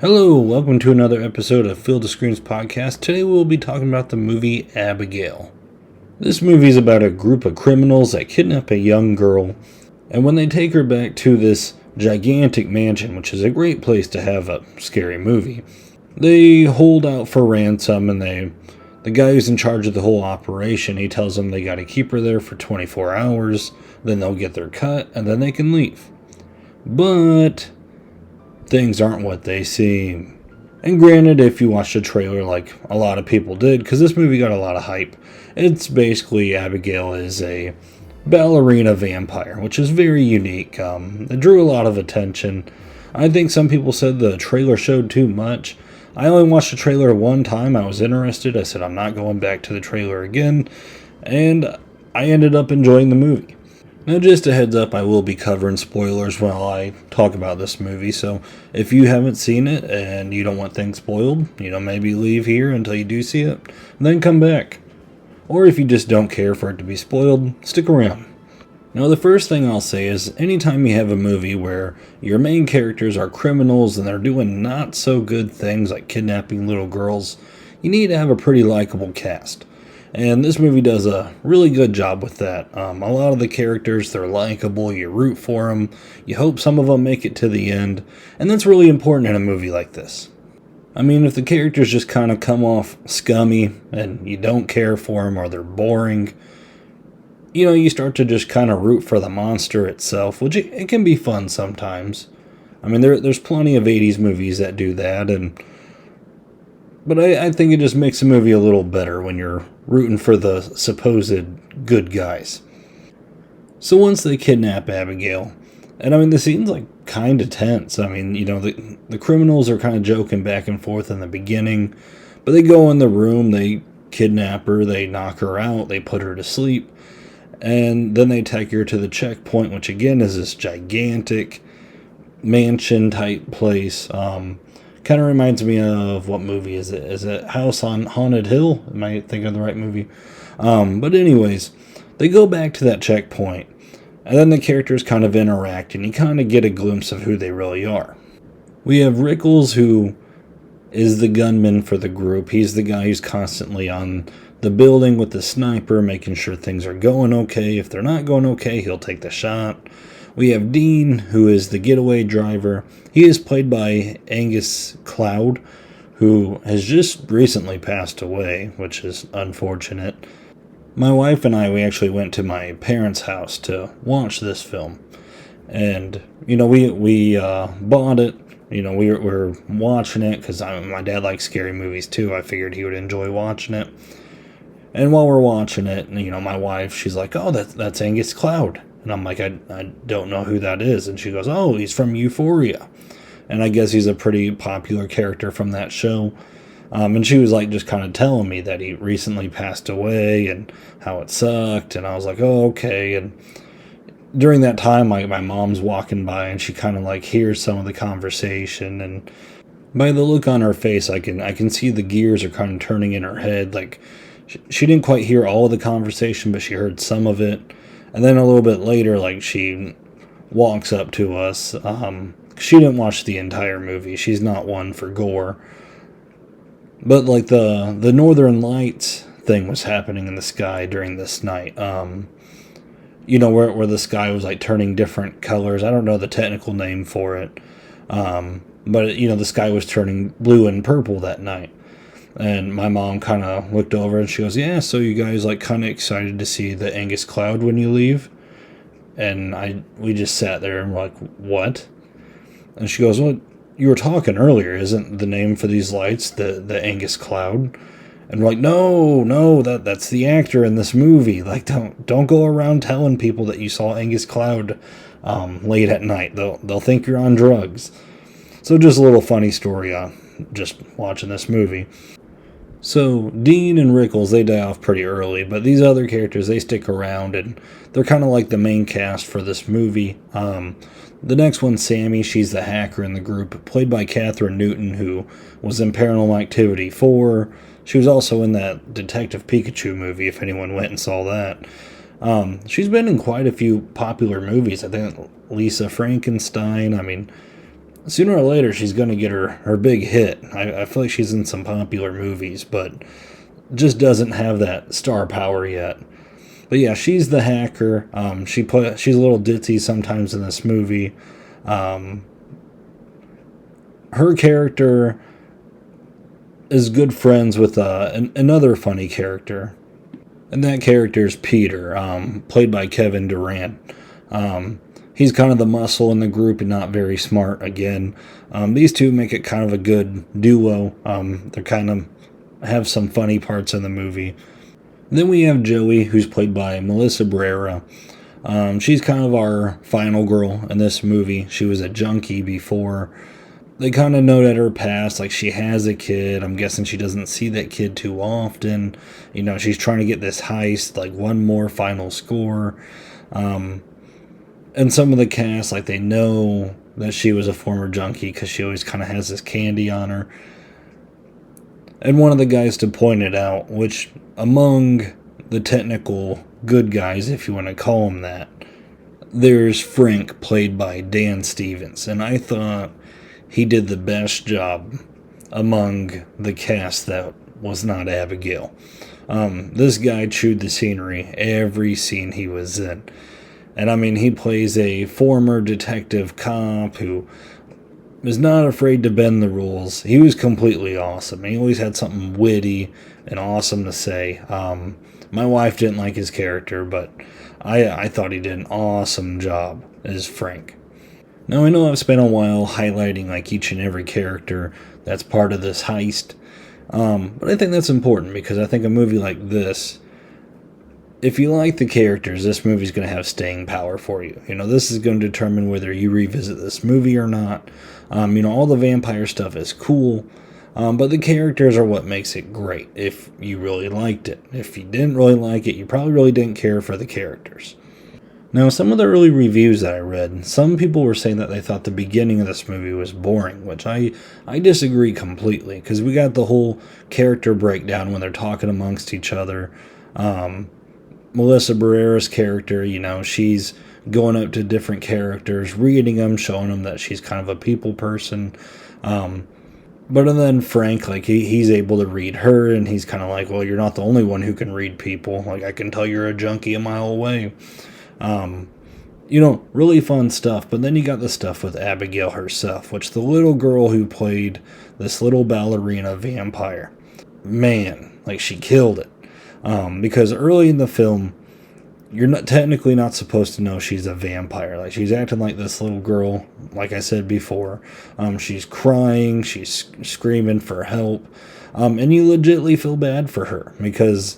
Hello, welcome to another episode of Field of Screams podcast. Today we will be talking about the movie Abigail. This movie is about a group of criminals that kidnap a young girl, and when they take her back to this gigantic mansion, which is a great place to have a scary movie, they hold out for ransom, and the guy who's in charge of the whole operation, he tells them they got to keep her there for 24 hours, then they'll get their cut, and then they can leave. But things aren't what they seem. And granted, if you watch the trailer like a lot of people did, because this movie got a lot of hype, it's basically Abigail is a ballerina vampire, which is very unique. It drew a lot of attention. I think some people said the trailer showed too much. I only watched the trailer one time. I was interested. I said I'm not going back to the trailer again, and I ended up enjoying the movie. Now, just a heads up, I will be covering spoilers while I talk about this movie, so if you haven't seen it and you don't want things spoiled, maybe leave here until you do see it, and then come back. Or if you just don't care for it to be spoiled, stick around. Now, the first thing I'll say is, anytime you have a movie where your main characters are criminals and they're doing not so good things like kidnapping little girls, you need to have a pretty likable cast. And this movie does a really good job with that. A lot of the characters, they're likable, you root for them, you hope some of them make it to the end, and that's really important in a movie like this. I mean, if the characters just kind of come off scummy, and you don't care for them, or they're boring, you start to just kind of root for the monster itself, which it can be fun sometimes. I mean, there's plenty of 80s movies that do that, but I think it just makes the movie a little better when you're rooting for the supposed good guys. So once they kidnap Abigail, and I mean, the scene's like kind of tense. I mean, the criminals are kind of joking back and forth in the beginning, but they go in the room, they kidnap her, they knock her out, they put her to sleep, and then they take her to the checkpoint, which again is this gigantic mansion type place. Kind of reminds me of, what movie is it? Is it House on Haunted Hill? Am I thinking of the right movie? But anyways, they go back to that checkpoint, and then the characters kind of interact, and you kind of get a glimpse of who they really are. We have Rickles, who is the gunman for the group. He's the guy who's constantly on the building with the sniper, making sure things are going okay. If they're not going okay, he'll take the shot. We have Dean, who is the getaway driver. He is played by Angus Cloud, who has just recently passed away, which is unfortunate. My wife and I, we actually went to my parents' house to watch this film. And, we bought it. We were watching it because my dad likes scary movies too. I figured he would enjoy watching it. And while we're watching it, my wife, she's like, "Oh, that's Angus Cloud." And I'm like, I don't know who that is. And she goes, "Oh, he's from Euphoria." And I guess he's a pretty popular character from that show. And she was like just kind of telling me that he recently passed away and how it sucked. And I was like, "Oh, okay." And during that time, my mom's walking by and she kind of like hears some of the conversation. And by the look on her face, I can see the gears are kind of turning in her head. Like she didn't quite hear all of the conversation, but she heard some of it. And then a little bit later, like, she walks up to us. She didn't watch the entire movie. She's not one for gore. But, like, the Northern Lights thing was happening in the sky during this night. Where the sky was, like, turning different colors. I don't know the technical name for it. But, the sky was turning blue and purple that night. And my mom kind of looked over and she goes, "Yeah, so you guys like kind of excited to see the Angus Cloud when you leave?" And we just sat there and we're like, "What?" And she goes, "Well, you were talking earlier. Isn't the name for these lights the Angus Cloud?" And we're like, No, that's the actor in this movie. Like, don't go around telling people that you saw Angus Cloud late at night. They'll think you're on drugs." So just a little funny story just watching this movie. So, Dean and Rickles, they die off pretty early, but these other characters, they stick around, and they're kind of like the main cast for this movie. The next one's Sammy. She's the hacker in the group, played by Catherine Newton, who was in Paranormal Activity 4. She was also in that Detective Pikachu movie, if anyone went and saw that. She's been in quite a few popular movies. I think Lisa Frankenstein. I mean, sooner or later she's going to get her big hit. I feel like she's in some popular movies, but just doesn't have that star power yet. But yeah, she's the hacker. She's a little ditzy sometimes in this movie. Her character is good friends with another funny character, and that character is Peter, played by Kevin Durant. He's kind of the muscle in the group and not very smart again. These two make it kind of a good duo. They kind of have some funny parts in the movie. Then we have Joey, who's played by Melissa Barrera. She's kind of our final girl in this movie. She was a junkie before. They kind of note at her past, like she has a kid. I'm guessing she doesn't see that kid too often. You know, she's trying to get this heist, like one more final score. And some of the cast, like they know that she was a former junkie because she always kind of has this candy on her. And one of the guys to point it out, which among the technical good guys, if you want to call him that, there's Frank, played by Dan Stevens. And I thought he did the best job among the cast that was not Abigail. This guy chewed the scenery every scene he was in. And I mean, he plays a former detective cop who is not afraid to bend the rules. He was completely awesome. He always had something witty and awesome to say. My wife didn't like his character, but I thought he did an awesome job as Frank. Now, I know I've spent a while highlighting like each and every character that's part of this heist, but I think that's important because I think a movie like this, if you like the characters, this movie's going to have staying power for you. You know, this is going to determine whether you revisit this movie or not. All the vampire stuff is cool, but the characters are what makes it great if you really liked it. If you didn't really like it, you probably really didn't care for the characters. Now, some of the early reviews that I read, some people were saying that they thought the beginning of this movie was boring, which I disagree completely, because we got the whole character breakdown when they're talking amongst each other. Melissa Barrera's character, she's going up to different characters, reading them, showing them that she's kind of a people person. But then Frank, like, he's able to read her, and he's kind of like, well, you're not the only one who can read people. Like, I can tell you're a junkie a mile away. Really fun stuff. But then you got the stuff with Abigail herself, which the little girl who played this little ballerina vampire, man, like, she killed it. Because early in the film, you're technically not supposed to know she's a vampire. Like, she's acting like this little girl, like I said before. She's crying, she's screaming for help. And you legitimately feel bad for her, because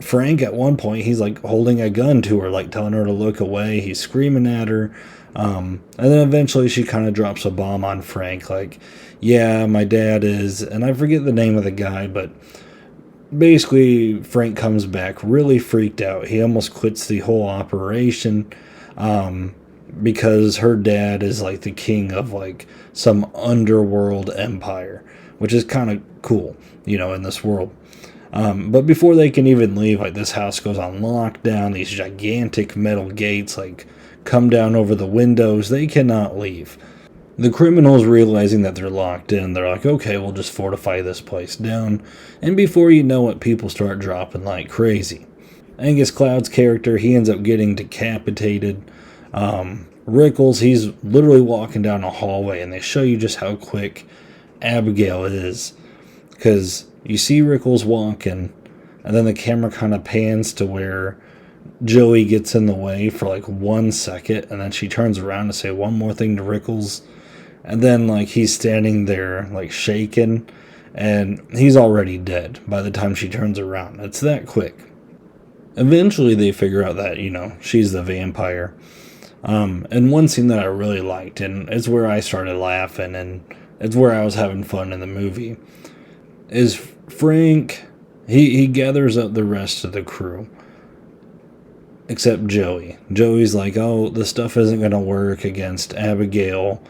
Frank, at one point, he's like holding a gun to her, like telling her to look away. He's screaming at her. And then eventually she kind of drops a bomb on Frank, like, yeah, my dad is, and I forget the name of the guy, but basically Frank comes back really freaked out. He almost quits the whole operation, because her dad is like the king of like some underworld empire, which is kind of cool, in this world. But before they can even leave, like, this house goes on lockdown. These gigantic metal gates, like, come down over the windows. They cannot leave. The criminals, realizing that they're locked in, they're like, okay, we'll just fortify this place down. And before you know it, people start dropping like crazy. Angus Cloud's character, he ends up getting decapitated. Rickles, he's literally walking down a hallway, and they show you just how quick Abigail is. Because you see Rickles walking, and then the camera kind of pans to where Joey gets in the way for like 1 second, and then she turns around to say one more thing to Rickles, and then like he's standing there like shaking, and he's already dead by the time she turns around. It's that quick. Eventually they figure out that, she's the vampire. And one scene that I really liked, and it's where I started laughing, and it's where I was having fun in the movie, is Frank, he gathers up the rest of the crew, except Joey. Joey's like, oh, this stuff isn't going to work against Abigail.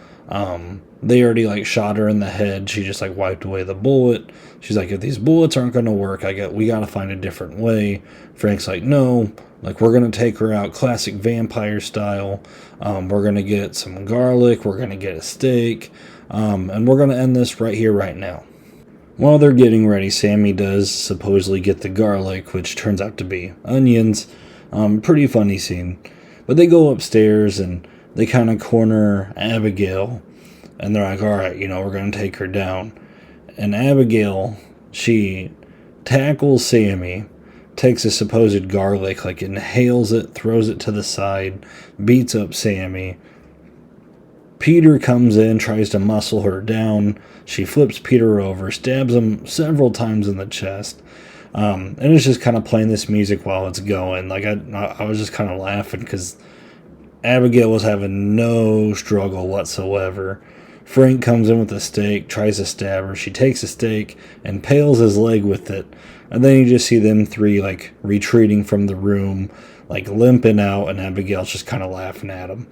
They already like shot her in the head. She just like wiped away the bullet. She's like, if these bullets aren't going to work, we got to find a different way. Frank's like, no, Like, we're going to take her out classic vampire style. We're going to get some garlic. We're going to get a steak. And we're going to end this right here, right now. While they're getting ready, Sammy does supposedly get the garlic, which turns out to be onions. Pretty funny scene. But they go upstairs and they kind of corner Abigail. And they're like, all right, we're going to take her down. And Abigail, she tackles Sammy, takes a supposed garlic, like inhales it, throws it to the side, beats up Sammy. Peter comes in, tries to muscle her down. She flips Peter over, stabs him several times in the chest. And it's just kind of playing this music while it's going. Like, I was just kind of laughing because Abigail was having no struggle whatsoever. Frank comes in with a stake, tries to stab her. She takes a stake and impales his leg with it. And then you just see them three, like, retreating from the room, like, limping out, and Abigail's just kind of laughing at him.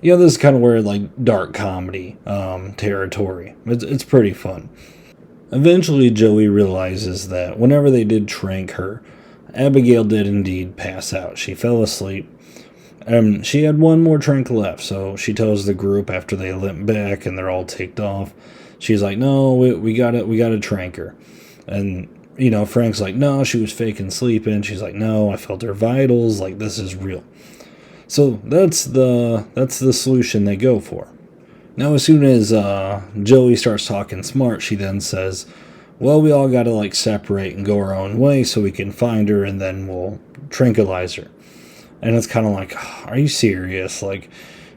This is kind of where, like, dark comedy territory. It's pretty fun. Eventually, Joey realizes that whenever they did trank her, Abigail did indeed pass out. She fell asleep. She had one more trank left, so she tells the group after they limp back and they're all ticked off. She's like, no, we gotta trank her. And, Frank's like, no, she was faking sleeping. She's like, no, I felt her vitals. Like, this is real. So that's the solution they go for. Now, as soon as Joey starts talking smart, she then says, well, we all gotta, like, separate and go our own way so we can find her and then we'll tranquilize her. And it's kind of like, are you serious? Like,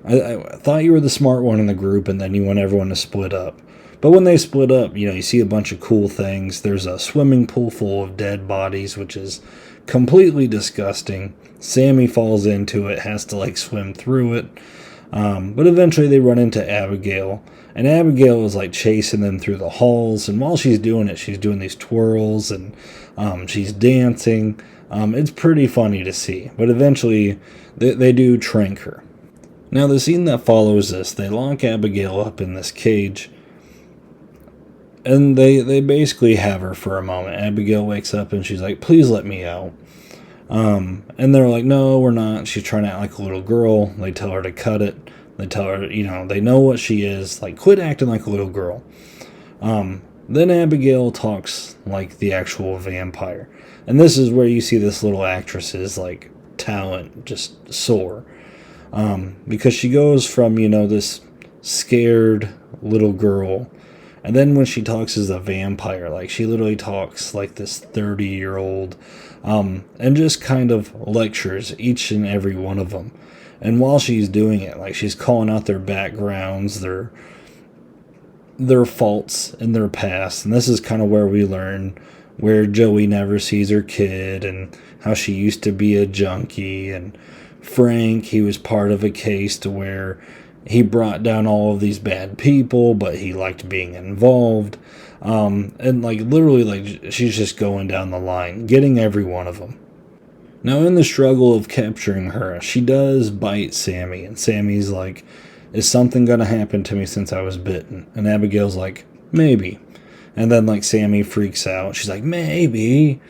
I thought you were the smart one in the group, and then you want everyone to split up. But when they split up, you see a bunch of cool things. There's a swimming pool full of dead bodies, which is completely disgusting. Sammy falls into it, has to, like, swim through it. But eventually they run into Abigail. And Abigail is, like, chasing them through the halls. And while she's doing it, she's doing these twirls, and she's dancing. It's pretty funny to see, but eventually they do trank her. Now, the scene that follows this, they lock Abigail up in this cage, and they basically have her for a moment. Abigail wakes up and she's like, please let me out. And they're like, no, we're not. She's trying to act like a little girl. They tell her to cut it. They tell her, they know what she is. Like, quit acting like a little girl. Then Abigail talks like the actual vampire. And this is where you see this little actress's, like, talent just soar. Because she goes from, this scared little girl, and then when she talks as a vampire, like, she literally talks like this 30-year-old, and just kind of lectures each and every one of them. And while she's doing it, like, she's calling out their backgrounds, their faults in their past. And this is kind of where we learn where Joey never sees her kid and how she used to be a junkie. And Frank, he was part of a case to where he brought down all of these bad people, but he liked being involved. And, like, literally, like, she's just going down the line, getting every one of them. Now, in the struggle of capturing her, she does bite Sammy, and Sammy's like, is something going to happen to me since I was bitten? And Abigail's like, maybe. And then, like, Sammy freaks out. She's like, maybe.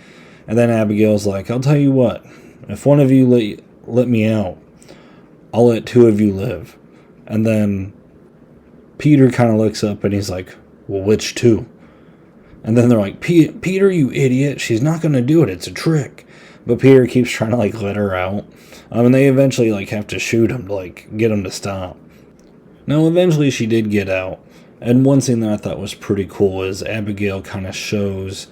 And then Abigail's like, I'll tell you what. If one of you let me out, I'll let two of you live. And then Peter kind of looks up and he's like, well, which two? And then they're like, Peter, you idiot. She's not going to do it. It's a trick. But Peter keeps trying to, like, let her out. And they eventually, like, have to shoot him to, like, get him to stop. Now, eventually she did get out. And one thing that I thought was pretty cool is Abigail kind of shows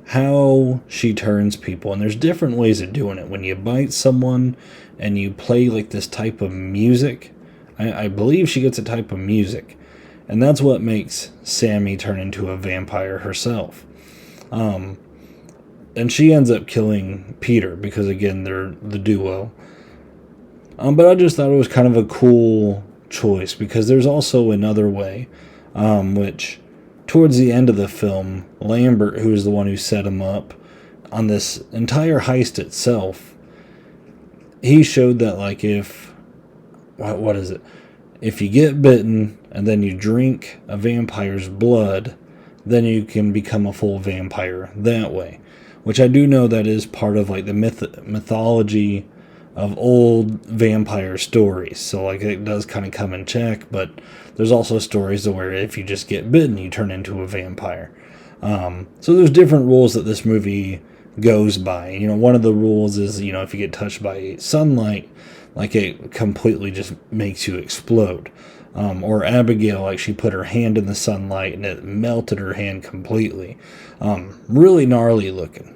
how she turns people. And there's different ways of doing it. When you bite someone and you play, like, this type of music, I believe she gets a type of music. And that's what makes Sammy turn into a vampire herself. And she ends up killing Peter because, again, they're the duo. But I just thought it was kind of a cool choice because there's also another way, which towards the end of the film, Lambert, who is the one who set him up on this entire heist itself, he showed that, like, what is it? If you get bitten and then you drink a vampire's blood, then you can become a full vampire that way. which I do know that is part of like the mythology of old vampire stories. So like it does kind of come in check, but there's also stories where if you just get bitten, you turn into a vampire. So there's different rules that this movie goes by. One of the rules is, if you get touched by sunlight, like it completely just makes you explode. Or Abigail, like she put her hand in the sunlight and it melted her hand completely. Really gnarly looking.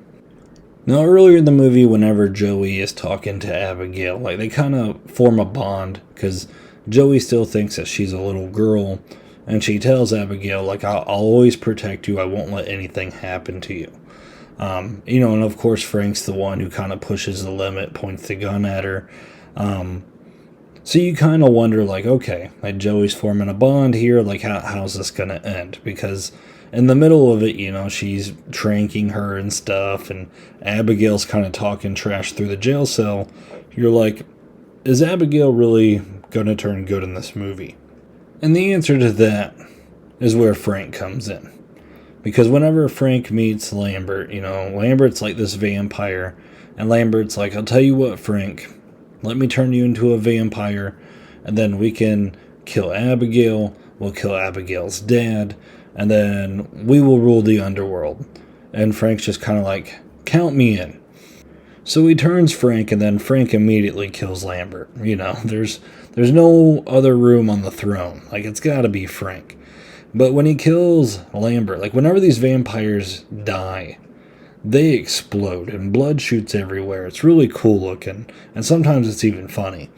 Now, earlier in the movie, whenever Joey is talking to Abigail, like they kind of form a bond because Joey still thinks that she's a little girl, and she tells Abigail, like, I'll always protect you. I won't let anything happen to you. And of course, Frank's the one who kind of pushes the limit, points the gun at her. So you kind of wonder, like, okay, like Joey's forming a bond here. Like, how's this going to end? Because in the middle of it, she's tranking her and stuff, and Abigail's kind of talking trash through the jail cell. You're like, is Abigail really going to turn good in this movie? And the answer to that is where Frank comes in. Because whenever Frank meets Lambert, Lambert's like this vampire, and Lambert's like, I'll tell you what, Frank, let me turn you into a vampire, and then we can kill Abigail, we'll kill Abigail's dad, and then we will rule the underworld. And Frank's just kind of like, count me in. So he turns Frank, and then Frank immediately kills Lambert. There's no other room on the throne. Like, it's got to be Frank. But when he kills Lambert, like whenever these vampires die, they explode and blood shoots everywhere. It's really cool looking, and sometimes it's even funny.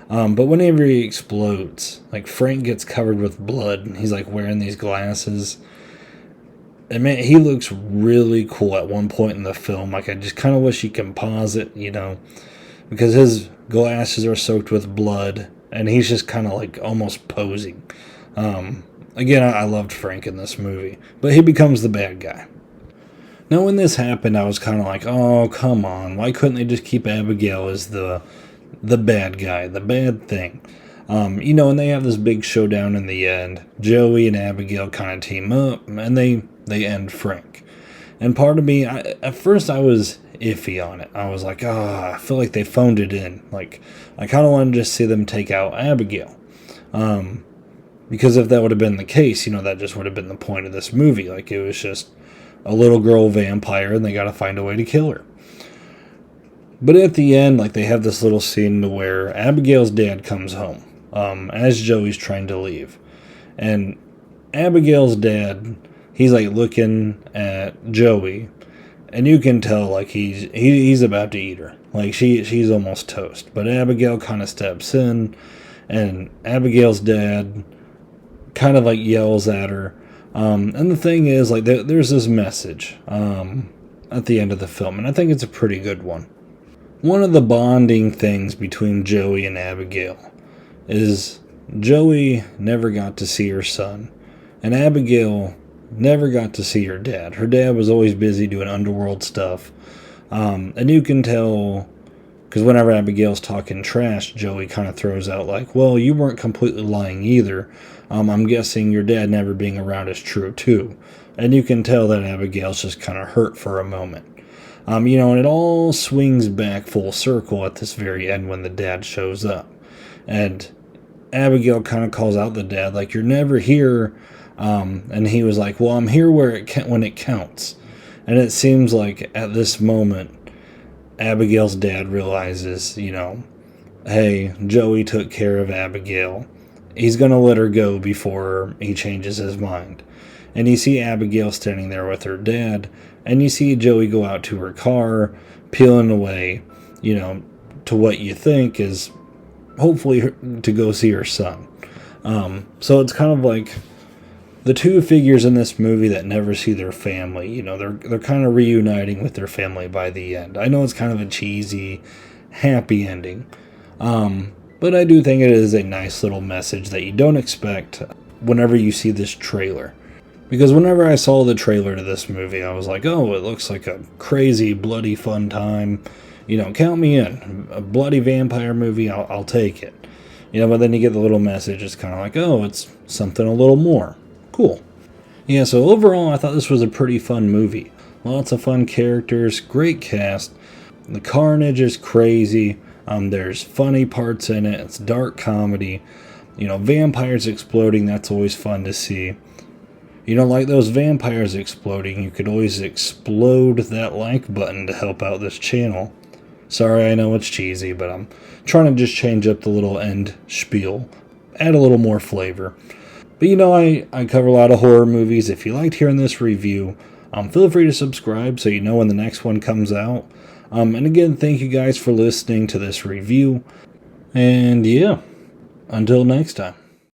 But whenever he explodes, like Frank gets covered with blood, and he's like wearing these glasses. And man, he looks really cool at one point in the film. Like I just kind of wish he could pause it, because his glasses are soaked with blood, and he's just kind of like almost posing. Again, I loved Frank in this movie, but he becomes the bad guy. Now, when this happened, I was kind of like, oh, come on. Why couldn't they just keep Abigail as the bad guy, the bad thing? And they have this big showdown in the end. Joey and Abigail kind of team up, and they end Frank. And part of me, at first I was iffy on it. I was like, I feel like they phoned it in. Like, I kind of wanted to just see them take out Abigail. Because if that would have been the case, that just would have been the point of this movie. Like, it was just a little girl vampire, and they got to find a way to kill her. But at the end, like, they have this little scene to where Abigail's dad comes home, as Joey's trying to leave. And Abigail's dad, he's, like, looking at Joey, and you can tell, like, he's about to eat her. Like, she's almost toast. But Abigail kind of steps in, and Abigail's dad kind of, like, yells at her. And the thing is, like, there's this message at the end of the film, and I think it's a pretty good one. One of the bonding things between Joey and Abigail is Joey never got to see her son, and Abigail never got to see her dad. Her dad was always busy doing underworld stuff, and you can tell, because whenever Abigail's talking trash, Joey kind of throws out like, well, you weren't completely lying either. I'm guessing your dad never being around is true too. And you can tell that Abigail's just kind of hurt for a moment. And it all swings back full circle at this very end when the dad shows up. And Abigail kind of calls out the dad, like, you're never here. And he was like, well, I'm here when it counts. And it seems like at this moment, Abigail's dad realizes, hey, Joey took care of Abigail. He's going to let her go before he changes his mind. And you see Abigail standing there with her dad, and you see Joey go out to her car, peeling away, to what you think is hopefully to go see her son. So it's kind of like the two figures in this movie that never see their family. They're kind of reuniting with their family by the end. I know it's kind of a cheesy, happy ending. But I do think it is a nice little message that you don't expect whenever you see this trailer. Because whenever I saw the trailer to this movie, I was like, oh, it looks like a crazy, bloody, fun time. Count me in. A bloody vampire movie, I'll take it. But then you get the little message, it's kind of like, oh, it's something a little more. Cool. Yeah, so overall, I thought this was a pretty fun movie. Lots of fun characters, great cast. The carnage is crazy. There's funny parts in it. It's dark comedy. Vampires exploding, that's always fun to see. Like those vampires exploding, you could always explode that like button to help out this channel. Sorry, I know it's cheesy, but I'm trying to just change up the little end spiel. Add a little more flavor. But I cover a lot of horror movies. If you liked hearing this review, feel free to subscribe so you know when the next one comes out. And again, thank you guys for listening to this review. And yeah, until next time.